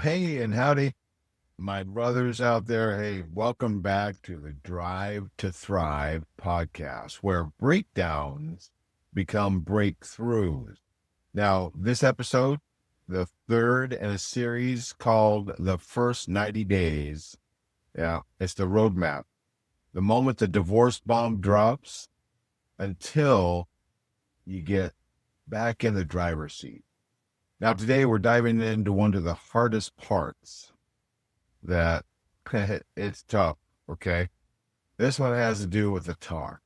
Hey, and howdy, my brothers out there. Hey, welcome back to the Drive to Thrive podcast, where breakdowns become breakthroughs. Now, this episode, the third in a series called The First 90 Days. Yeah, it's the roadmap. The moment the divorce bomb drops until you get back in the driver's seat. Now, today we're diving into one of the hardest parts that it's tough. Okay. This one has to do with the talk.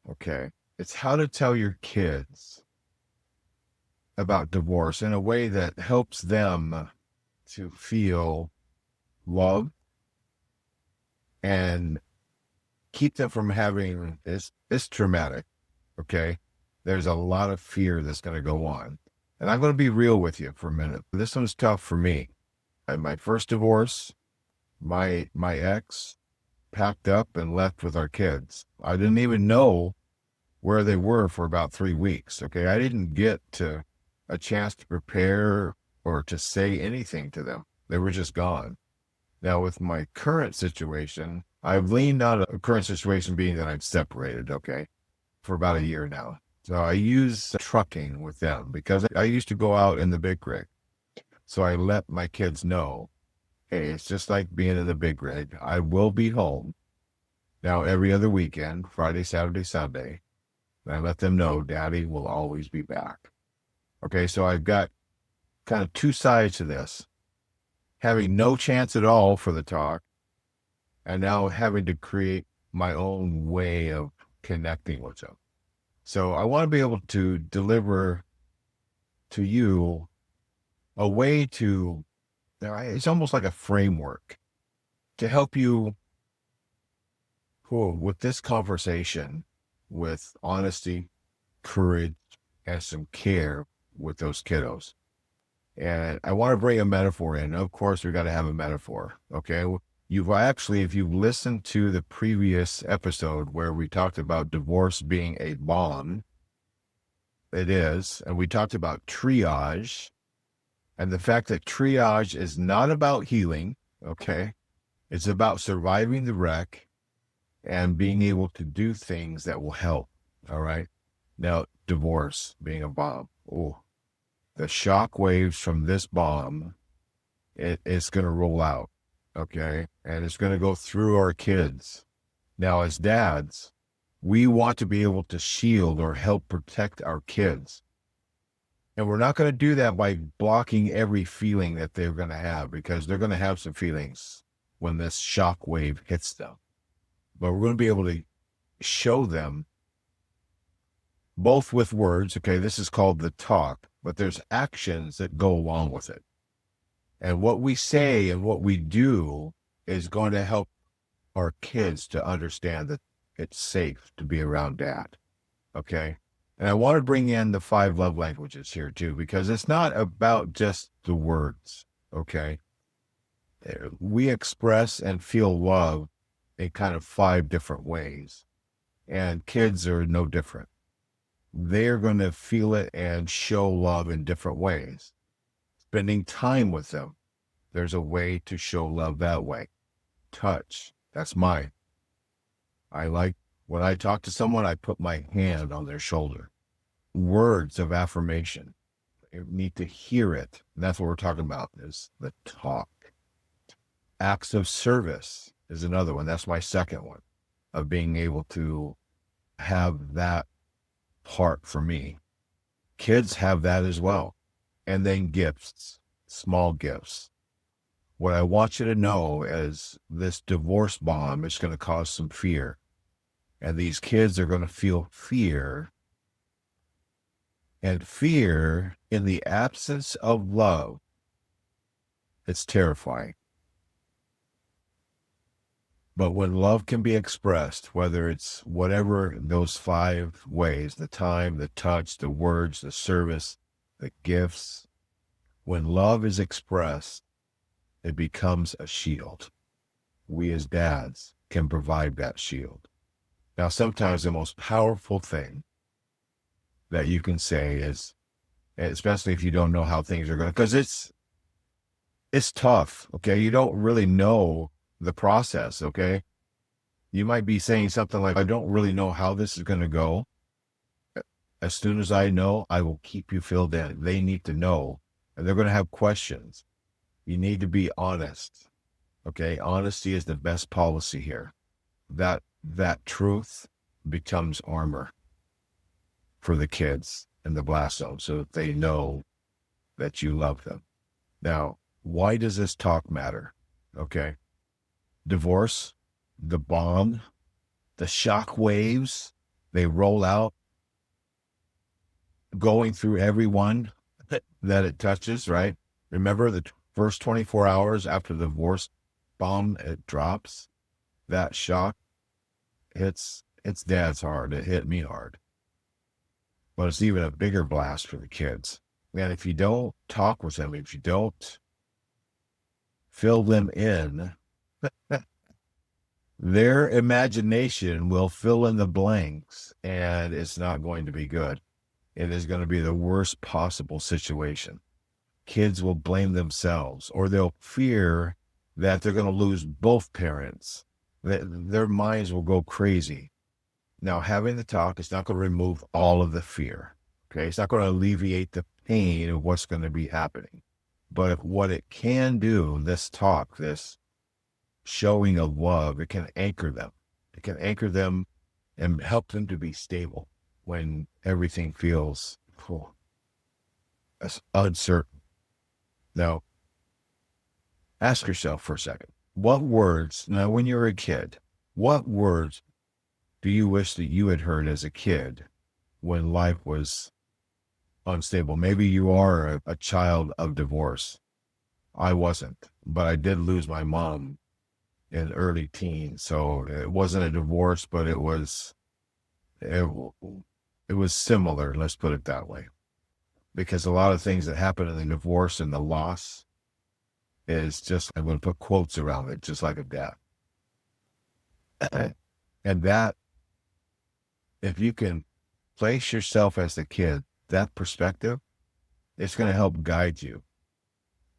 Okay. It's how to tell your kids about divorce in a way that helps them to feel love and keep them from having this traumatic. Okay. There's a lot of fear that's going to go on. And I'm going to be real with you for a minute. This one's tough for me. In my first divorce, my ex packed up and left with our kids. I didn't even know where they were for about 3 weeks. Okay. I didn't get to a chance to prepare or to say anything to them. They were just gone. Now, with my current situation, I've leaned on a current situation being that I'm separated. Okay. For about a year now. So I use trucking with them because I used to go out in the big rig. So I let my kids know, hey, it's just like being in the big rig. I will be home now every other weekend, Friday, Saturday, Sunday. And I let them know Daddy will always be back. Okay, so I've got kind of two sides to this. Having no chance at all for the talk, and now having to create my own way of connecting with them. So I want to be able to deliver to you a way to, it's almost like a framework to help you with this conversation with honesty, courage, and some care with those kiddos. And I want to bring a metaphor in. Of course, we got to have a metaphor. Okay. You've actually, if you've listened to the previous episode where we talked about divorce being a bomb, it is. And we talked about triage and the fact that triage is not about healing. Okay. It's about surviving the wreck and being able to do things that will help. All right. Now, divorce being a bomb. Oh, the shock waves from this bomb, it's going to roll out. Okay. And it's going to go through our kids. Now, as dads, we want to be able to shield or help protect our kids. And we're not going to do that by blocking every feeling that they're going to have, because they're going to have some feelings when this shock wave hits them. But we're going to be able to show them both with words. Okay, this is called the talk, but there's actions that go along with it. And what we say and what we do is going to help our kids to understand that it's safe to be around dad. Okay. And I want to bring in the 5 love languages here too, because it's not about just the words. Okay. We express and feel love in kind of 5 different ways, and kids are no different. They're going to feel it and show love in different ways. Spending time with them, there's a way to show love that way. Touch, that's mine. I like when I talk to someone, I put my hand on their shoulder. Words of affirmation, you need to hear it. And that's what we're talking about, is the talk. Acts of service is another one. That's my second one, of being able to have that part for me. Kids have that as well. And then gifts, small gifts. What I want you to know is this divorce bomb is going to cause some fear. And these kids are going to feel fear. And fear in the absence of love, it's terrifying. But when love can be expressed, whether it's whatever those 5 ways, the time, the touch, the words, the service, the gifts, when love is expressed, it becomes a shield. We as dads can provide that shield. Now, sometimes the most powerful thing that you can say is, especially if you don't know how things are going, because it's it's tough. Okay. You don't really know the process. Okay. You might be saying something like, I don't really know how this is going to go. As soon as I know, I will keep you filled in. They need to know, and they're going to have questions. You need to be honest. Okay. Honesty is the best policy here. That truth becomes armor for the kids in the blast zone so that they know that you love them. Now, why does this talk matter? Okay. Divorce, the bomb, the shock waves, they roll out, going through everyone that it touches, right? Remember the first 24 hours after the divorce bomb, it drops, that shock it's dad's hard. It hit me hard. But it's even a bigger blast for the kids. And if you don't talk with them, if you don't fill them in, their imagination will fill in the blanks, and it's not going to be good. It is going to be the worst possible situation. Kids will blame themselves, or they'll fear that they're going to lose both parents. Their minds will go crazy. Now, having the talk is not going to remove all of the fear. Okay. It's not going to alleviate the pain of what's going to be happening. But what it can do, this talk, this showing of love, it can anchor them. It can anchor them and help them to be stable when everything feels uncertain. Now, ask yourself for a second, what words, now when you're a kid, what words do you wish that you had heard as a kid when life was unstable? Maybe you are a child of divorce. I wasn't, but I did lose my mom in early teens. So it wasn't a divorce, but it, it was similar. Let's put it that way, because a lot of things that happen in the divorce and the loss is just, I'm going to put quotes around it, just like a death. And that, if you can place yourself as the kid, that perspective, it's going to help guide you.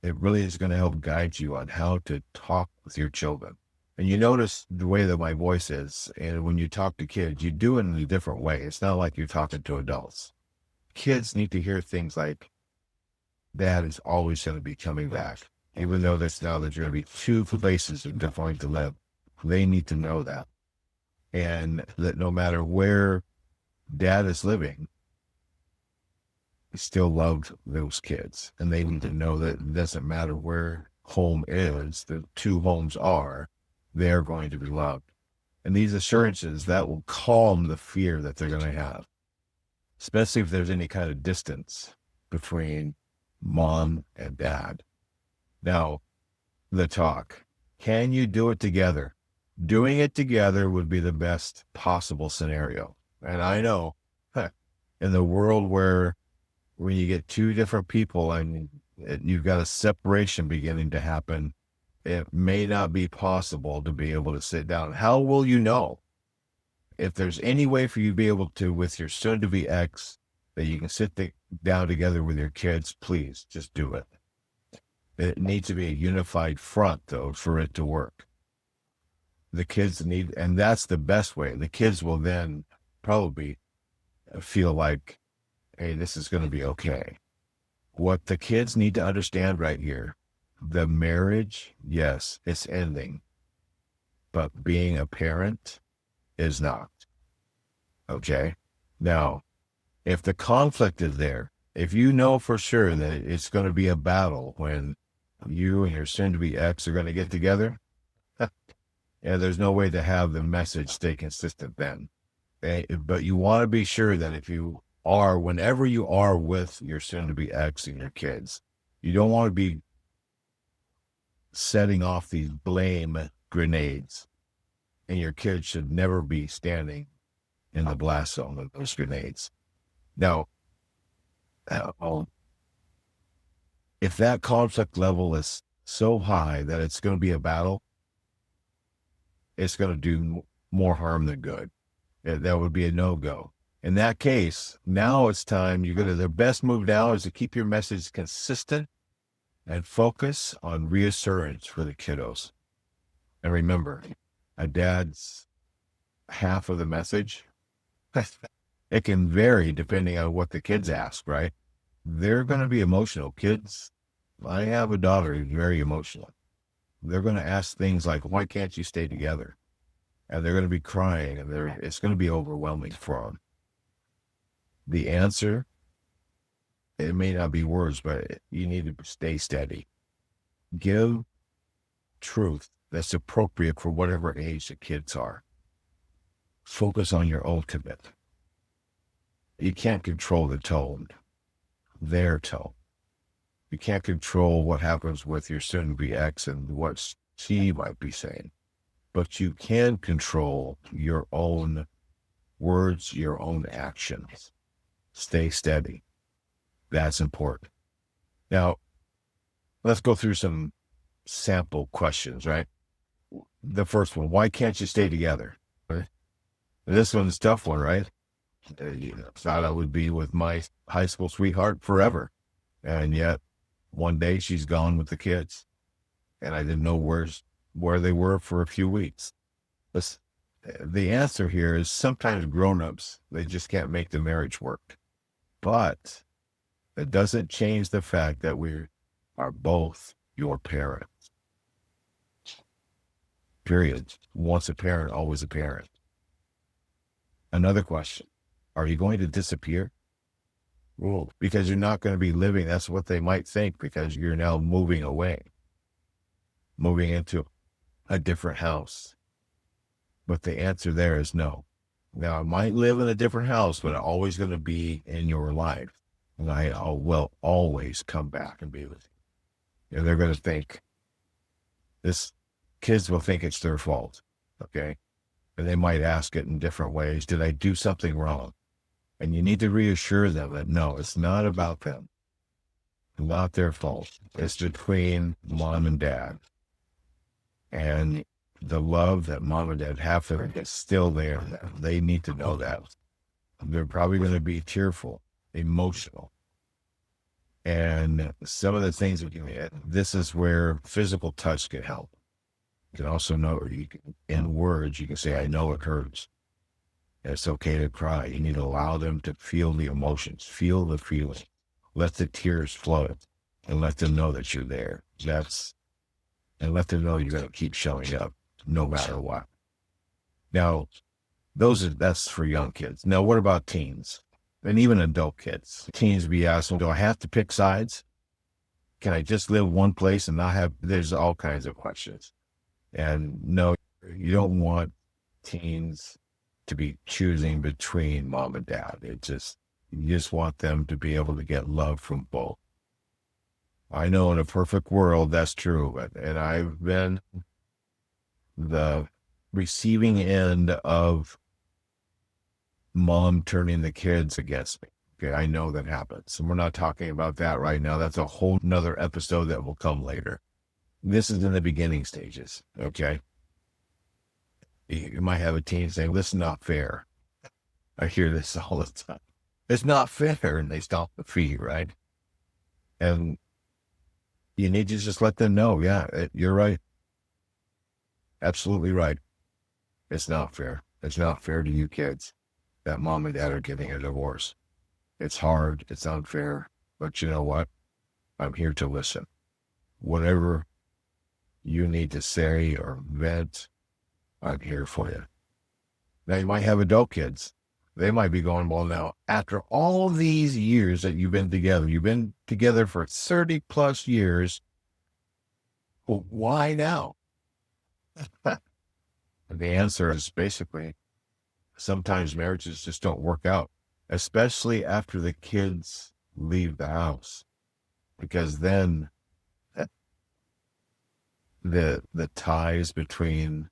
It really is going to help guide you on how to talk with your children. And you notice the way that my voice is. And when you talk to kids, you do it in a different way. It's not like you're talking to adults. Kids need to hear things like, Dad is always going to be coming back. Even though there's now there's going to be two places that they're going to live. They need to know that. And that no matter where Dad is living, he still loved those kids. And they need to know that it doesn't matter where home is, the two homes are, they're going to be loved. And these assurances, that will calm the fear that they're going to have, especially if there's any kind of distance between mom and dad. Now, the talk. Can you do it together? Doing it together would be the best possible scenario. And I know in the world where when you get two different people and you've got a separation beginning to happen, it may not be possible to be able to sit down. How will you know? If there's any way for you to be able to, with your soon-to-be ex, that you can sit down together with your kids, please just do it. It needs to be a unified front, though, for it to work. The kids need, and that's the best way. The kids will then probably feel like, hey, this is going to be okay. What the kids need to understand right here, the marriage, yes, it's ending, but being a parent is not. Okay. Now, if the conflict is there, if you know for sure that it's going to be a battle when you and your soon-to-be ex are going to get together, and there's no way to have the message stay consistent then. Okay? But you want to be sure that if you are, whenever you are with your soon-to-be ex and your kids, you don't want to be setting off these blame grenades, and your kids should never be standing in the blast zone of those grenades. Now, if that conflict level is so high that it's going to be a battle, it's going to do more harm than good. That would be a no-go. In that case, now it's time, the best move now is to keep your message consistent and focus on reassurance for the kiddos. And remember, a dad's half of the message. It can vary depending on what the kids ask, right? They're going to be emotional. Kids, I have a daughter who's very emotional. They're going to ask things like, why can't you stay together? And they're going to be crying, and it's going to be overwhelming for them. The answer, it may not be words, but you need to stay steady. Give truth that's appropriate for whatever age the kids are. Focus on your own commitment. You can't control the tone, their tone. You can't control what happens with your soon-to-be ex and what she might be saying, but you can control your own words, your own actions. Stay steady. That's important. Now, let's go through some sample questions, right? The first one, why can't you stay together? This one's a tough one, right? Thought I would be with my high school sweetheart forever. And yet, one day she's gone with the kids. And I didn't know where they were for a few weeks. The answer here is sometimes grown-ups, they just can't make the marriage work. But it doesn't change the fact that we are both your parents. Period. Once a parent, always a parent. Another question. Are you going to disappear? Well, because you're not going to be living. That's what they might think, because you're now moving away, moving into a different house. But the answer there is no. Now, I might live in a different house, but I'm always going to be in your life. And I will always come back and be with you. And they're going to think, kids will think it's their fault. Okay. And they might ask it in different ways. Did I do something wrong? And you need to reassure them that no, it's not about them. It's not their fault. It's between mom and dad. And the love that mom and dad have for them is still there. They need to know that. They're probably going to be tearful, emotional. And some of the things that this is where physical touch can help. You can also know, in words, you can say, I know it hurts. It's okay to cry. You need to allow them to feel the emotions, feel the feeling, let the tears flow, and let them know that you're there. And let them know you're going to keep showing up no matter what. Now, that's for young kids. Now, what about teens and even adult kids? Teens be asking, do I have to pick sides? Can I just live one place and not have? There's all kinds of questions. And no, you don't want teens to be choosing between mom and dad. You just want them to be able to get love from both. I know in a perfect world that's true, and I've been the receiving end of mom turning the kids against me. Okay, I know that happens. And we're not talking about that right now. That's a whole nother episode that will come later. This is in the beginning stages, okay? You might have a teen saying, this is not fair. I hear this all the time. It's not fair, and they stomp the feet, right? And you need to just let them know, you're right. Absolutely right. It's not fair. It's not fair to you kids that mom and dad are getting a divorce. It's hard. It's unfair. But you know what? I'm here to listen. Whatever you need to say or vent, I'm here for you. Now, you might have adult kids. They might be going, well, now, after all these years that you've been together for 30 plus years, well, why now? And the answer is basically, sometimes marriages just don't work out, especially after the kids leave the house, because then the ties between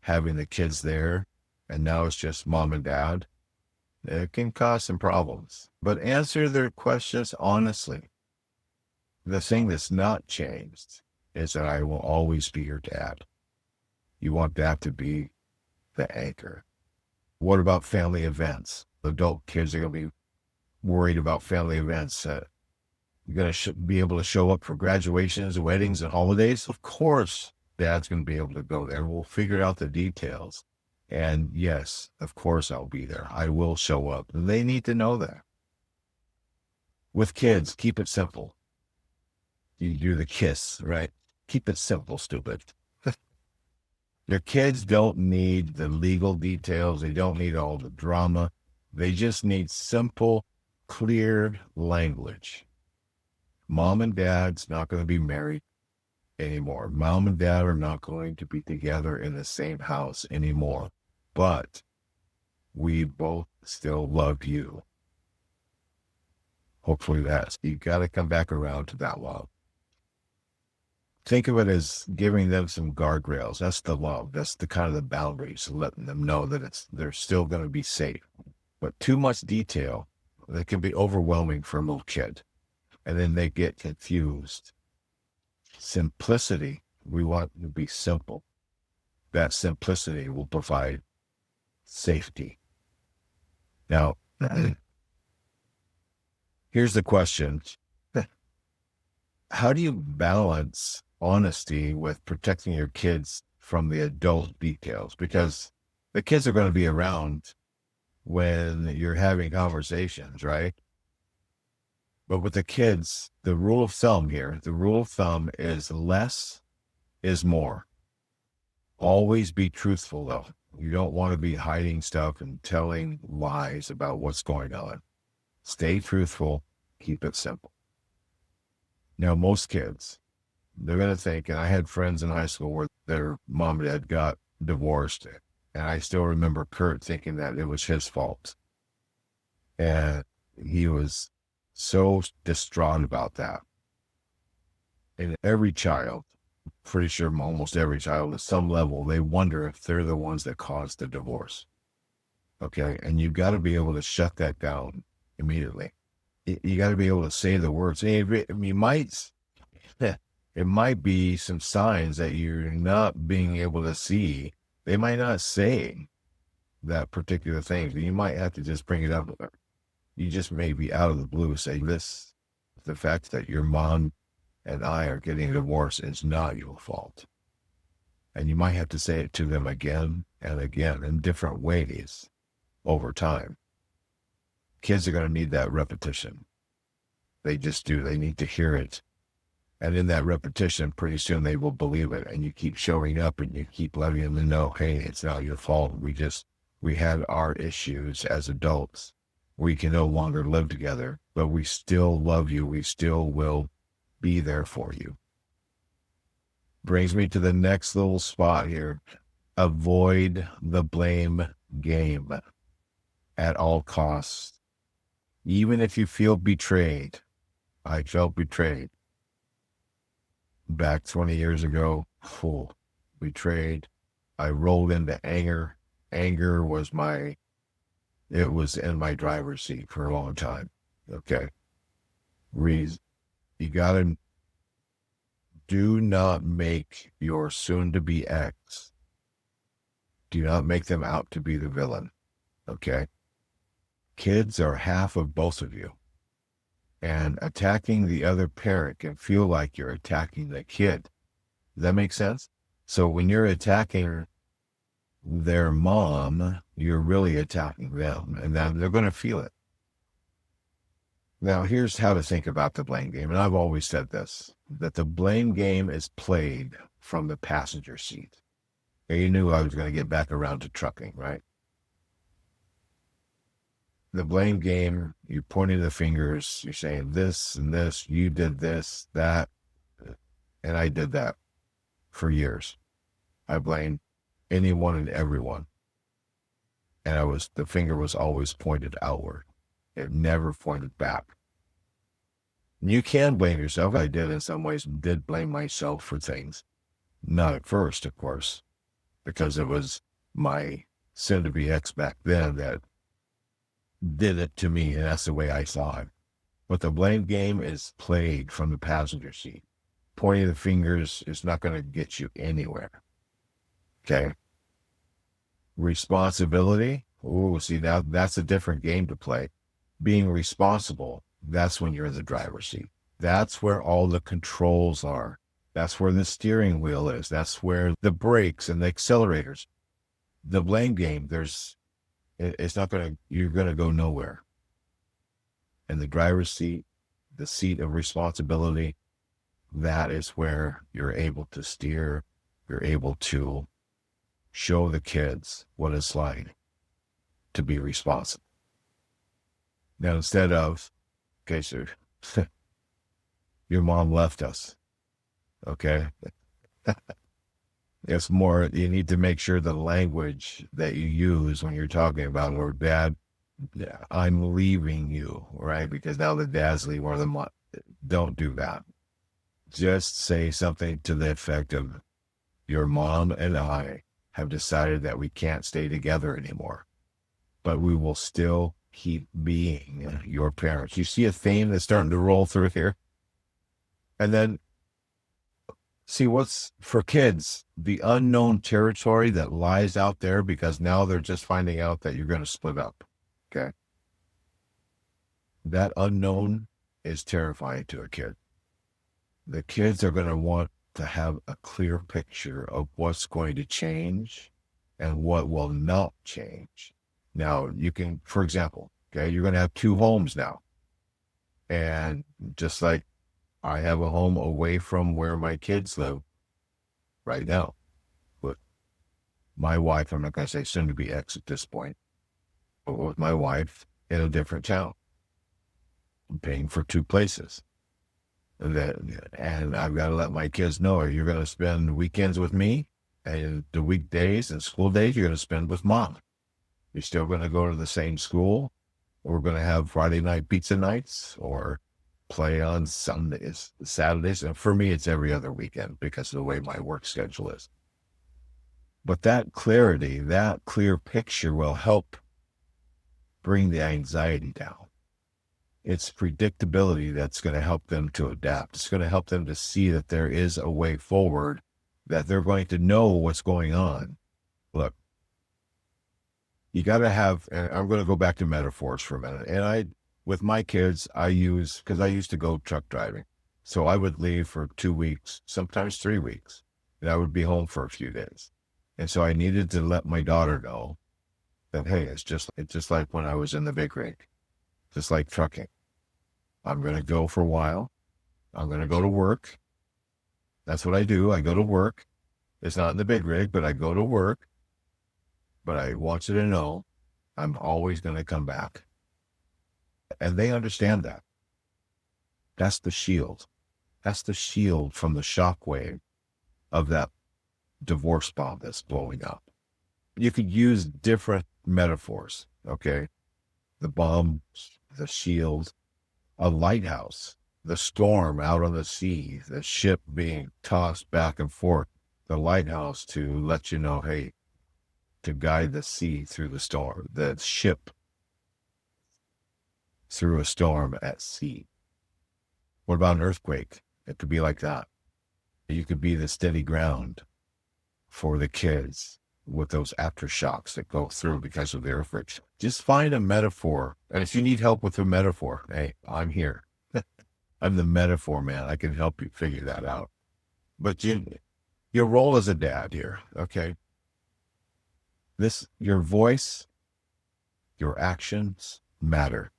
having the kids there and now it's just mom and dad, it can cause some problems. But answer their questions honestly. The thing that's not changed is that I will always be your dad. You want that to be the anchor. What about family events? Adult kids are going to be worried about family events. You're going to be able to show up for graduations, weddings, and holidays. Of course, dad's going to be able to go there. We'll figure out the details. And yes, of course, I'll be there. I will show up. They need to know that. With kids, keep it simple. You do the kiss, right? Keep it simple, stupid. Your kids don't need the legal details. They don't need all the drama. They just need simple, clear language. Mom and dad's not going to be married anymore. Mom and dad are not going to be together in the same house anymore. But we both still love you. Hopefully you got to come back around to that love. Think of it as giving them some guardrails. That's the love. That's the kind of the boundaries, letting them know that they're still going to be safe. But too much detail, that can be overwhelming for a little kid. And then they get confused. Simplicity, we want to be simple. That simplicity will provide safety. Now, here's the question. How do you balance honesty with protecting your kids from the adult details? Because the kids are going to be around when you're having conversations, right? But with the kids, the rule of thumb is less is more. Always be truthful, though. You don't want to be hiding stuff and telling lies about what's going on. Stay truthful. Keep it simple. Now, most kids, they're going to think, and I had friends in high school where their mom and dad got divorced, and I still remember Kurt thinking that it was his fault. And he was so distraught about that. And every child, pretty sure almost every child at some level, they wonder if they're the ones that caused the divorce. Okay. And you've got to be able to shut that down immediately. You got to be able to say the words. It might be some signs that you're not being able to see. They might not say that particular thing. You might have to just bring it up. You just may be out of the blue say this, the fact that your mom and I are getting divorced is not your fault. And you might have to say it to them again and again in different ways over time. Kids are going to need that repetition. They just do. They need to hear it. And in that repetition, pretty soon they will believe it. And you keep showing up and you keep letting them know, hey, it's not your fault. We had our issues as adults. We can no longer live together, but we still love you. We still will be there for you. Brings me to the next little spot here. Avoid the blame game at all costs. Even if you feel betrayed. I felt betrayed. Back 20 years ago, betrayed. I rolled into anger. Anger was it was in my driver's seat for a long time. Okay. You gotta do not make your soon-to-be ex. Do not make them out to be the villain. Okay. Kids are half of both of you. And attacking the other parent can feel like you're attacking the kid. Does that make sense? So when you're attacking their mom, you're really attacking them, and then they're going to feel it. Now, here's how to think about the blame game. And I've always said this, that the blame game is played from the passenger seat. And you knew I was going to get back around to trucking, right? The blame game, you're pointing the fingers, you're saying this and this, you did this, that, and I did that for years. I blamed anyone and everyone. And the finger was always pointed outward. It never pointed back. You can blame yourself. I did in some ways, did blame myself for things. Not at first, of course, because it was my soon-to-be ex back then that did it to me, and that's the way I saw it. But the blame game is played from the passenger seat. Pointing the fingers is not going to get you anywhere. Okay? Responsibility. See, now that's a different game to play. Being responsible, that's when you're in the driver's seat. That's where all the controls are. That's where the steering wheel is. That's where the brakes and the accelerators. The blame game, it's not going to, you're going to go nowhere. And the driver's seat, the seat of responsibility, that is where you're able to steer. You're able to show the kids what it's like to be responsible. Now, instead of, okay, so your mom left us, okay? It's more, you need to make sure the language that you use when you're talking about, or dad, I'm leaving you, right? Because now the dad's leaving, or the mom, don't do that. Just say something to the effect of, your mom and I have decided that we can't stay together anymore, but we will still keep being your parents. You see a theme that's starting to roll through here? And then see what's for kids, the unknown territory that lies out there, because now they're just finding out that you're going to split up. Okay. That unknown is terrifying to a kid. The kids are going to want to have a clear picture of what's going to change and what will not change. Now, you can, for example, okay, you're going to have two homes now. And just like I have a home away from where my kids live right now with my wife, I'm not going to say soon to be ex at this point, but with my wife in a different town. I'm paying for two places. And I've got to let my kids know, you're going to spend weekends with me, and the weekdays and school days you're going to spend with mom. You're still going to go to the same school. We're going to have Friday night pizza nights or play on Sundays, Saturdays. And for me, it's every other weekend because of the way my work schedule is. But that clarity, that clear picture will help bring the anxiety down. It's predictability that's going to help them to adapt. It's going to help them to see that there is a way forward, that they're going to know what's going on. Look, you got to have, and I'm going to go back to metaphors for a minute. And with my kids, because I used to go truck driving. So I would leave for 2 weeks, sometimes 3 weeks, and I would be home for a few days. And so I needed to let my daughter know that, hey, it's just like when I was in the big rig, just like trucking. I'm going to go for a while. I'm going to go to work. That's what I do. I go to work. It's not in the big rig, but I go to work. But I want you to know I'm always going to come back. And they understand that. That's the shield. That's the shield from the shockwave of that divorce bomb that's blowing up. You could use different metaphors, okay? The bomb, the shield, a lighthouse, the storm out on the sea, the ship being tossed back and forth, the lighthouse to let you know, hey, to guide the sea through the storm, the ship through a storm at sea. What about an earthquake? It could be like that. You could be the steady ground for the kids with those aftershocks that go through because of the earthquakes. Just find a metaphor. And if you need help with a metaphor, hey, I'm here. I'm the metaphor man. I can help you figure that out. But your role as a dad here, okay? Your voice, your actions matter.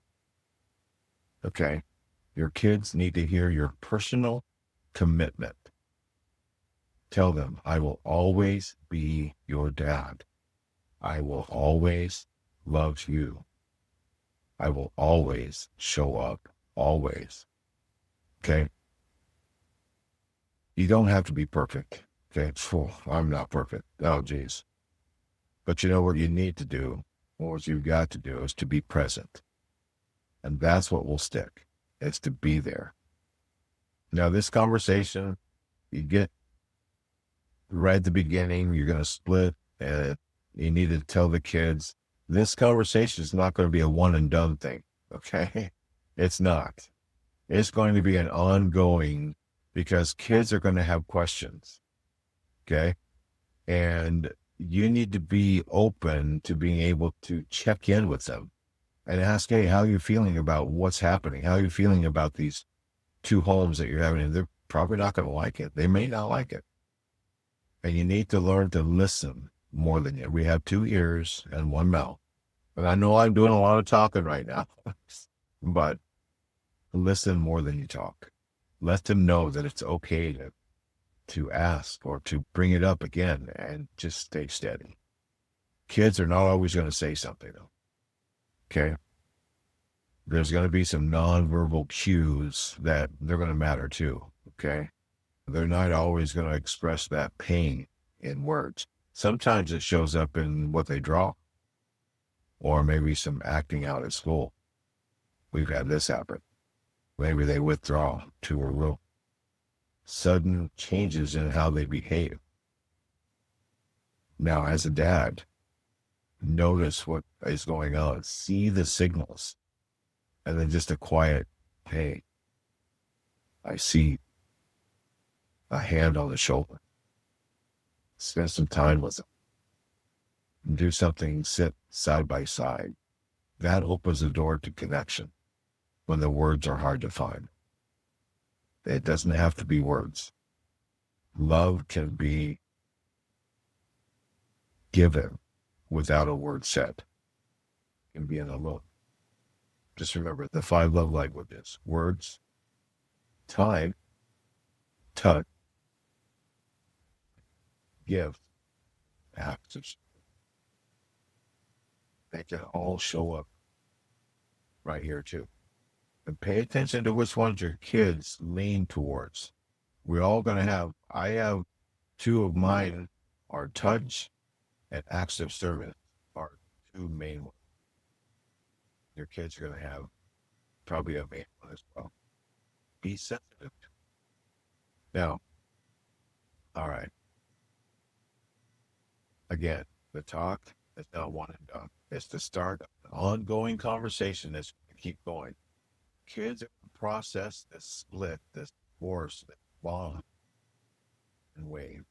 Okay? Your kids need to hear your personal commitment. Tell them, I will always be your dad. I will always love you. I will always show up, always. Okay? You don't have to be perfect. Okay? I'm not perfect. Oh, geez. But you know what you need to do, or what you've got to do, is to be present. And that's what will stick, is to be there. Now, this conversation, you get right at the beginning, you're going to split, and you need to tell the kids, this conversation is not going to be a one and done thing, okay? It's not. It's going to be an ongoing, because kids are going to have questions, okay? And you need to be open to being able to check in with them and ask, hey, how are you feeling about what's happening? How are you feeling about these two homes that you're having, and they're probably not going to like it. They may not like it. And you need to learn to listen more than you. We have two ears and one mouth. And I know I'm doing a lot of talking right now, but listen more than you talk. Let them know that it's okay to ask or to bring it up again and just stay steady. Kids are not always going to say something, though. Okay. There's going to be some nonverbal cues that they're going to matter too. Okay. They're not always going to express that pain in words. Sometimes it shows up in what they draw or maybe some acting out at school. We've had this happen. Maybe they withdraw to a real sudden changes in how they behave. Now, as a dad, notice what is going on, see the signals, and then just a quiet, hey, I see a hand on the shoulder. Spend some time with them. Do something, sit side by side. That opens the door to connection when the words are hard to find. It doesn't have to be words. Love can be given without a word said. It can be in a look. Just remember the 5 love languages: words, time, touch, give, acts. They can all show up right here too. And pay attention to which ones your kids lean towards. We're all going to have, I have 2 of mine are touch and acts of service are 2 main ones. Your kids are going to have probably a main one as well. Be sensitive. Now, all right. Again, the talk is not one and done. It's the start of an ongoing conversation that's going to keep going. Kids process this split, this divorce, this bond and wave.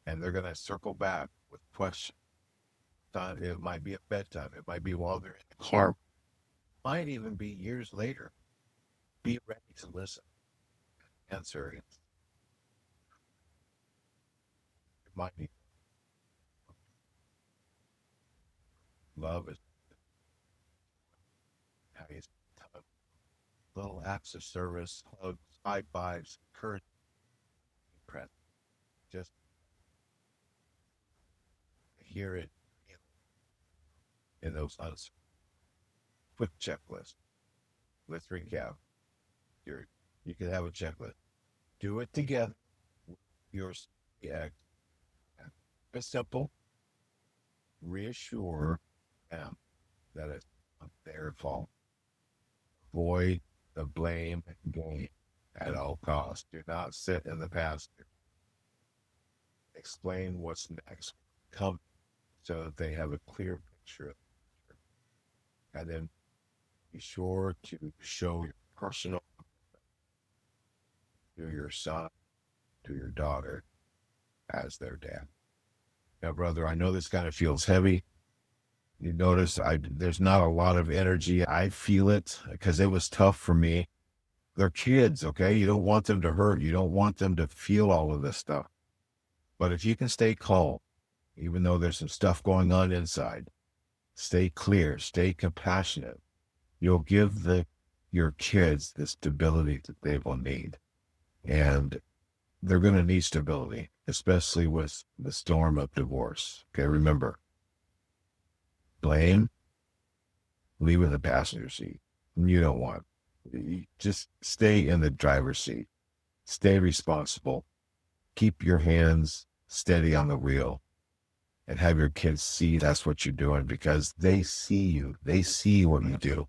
And they're going to circle back with questions. It might be at bedtime. It might be while they're in the car. It might even be years later. Be ready to listen. Answer it. It might be love is how you little acts of service, hugs, high fives, encouragement, present. Just hear it in those unspoken. Quick checklist. Let's recap. You can have a checklist. Do it together. Yours, yeah. It's simple. Reassure them that it's not their fault. Avoid the blame game at all costs. Do not sit in the past. Explain what's next. Come so that they have a clear picture. And then be sure to show your personal to your son, to your daughter as their dad. Now, brother, I know this kind of feels heavy. You notice there's not a lot of energy. I feel it because it was tough for me. They're kids, okay? You don't want them to hurt. You don't want them to feel all of this stuff. But if you can stay calm, even though there's some stuff going on inside, stay clear, stay compassionate. You'll give your kids the stability that they will need. And they're going to need stability, especially with the storm of divorce. Okay, remember, blame, leave in the passenger seat. You don't want. You just stay in the driver's seat. Stay responsible. Keep your hands steady on the wheel and have your kids see that's what you're doing because they see you. They see what you do.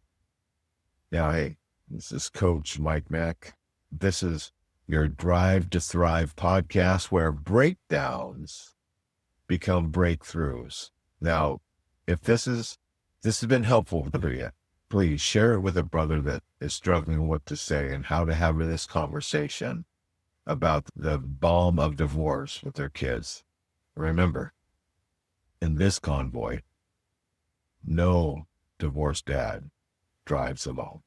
Now, hey, this is Coach Mike Mack. This is your Drive to Thrive podcast where breakdowns become breakthroughs. Now, if this has been helpful for you, please share it with a brother that is struggling with what to say and how to have this conversation about the balm of divorce with their kids. Remember, in this convoy, no divorced dad drives alone.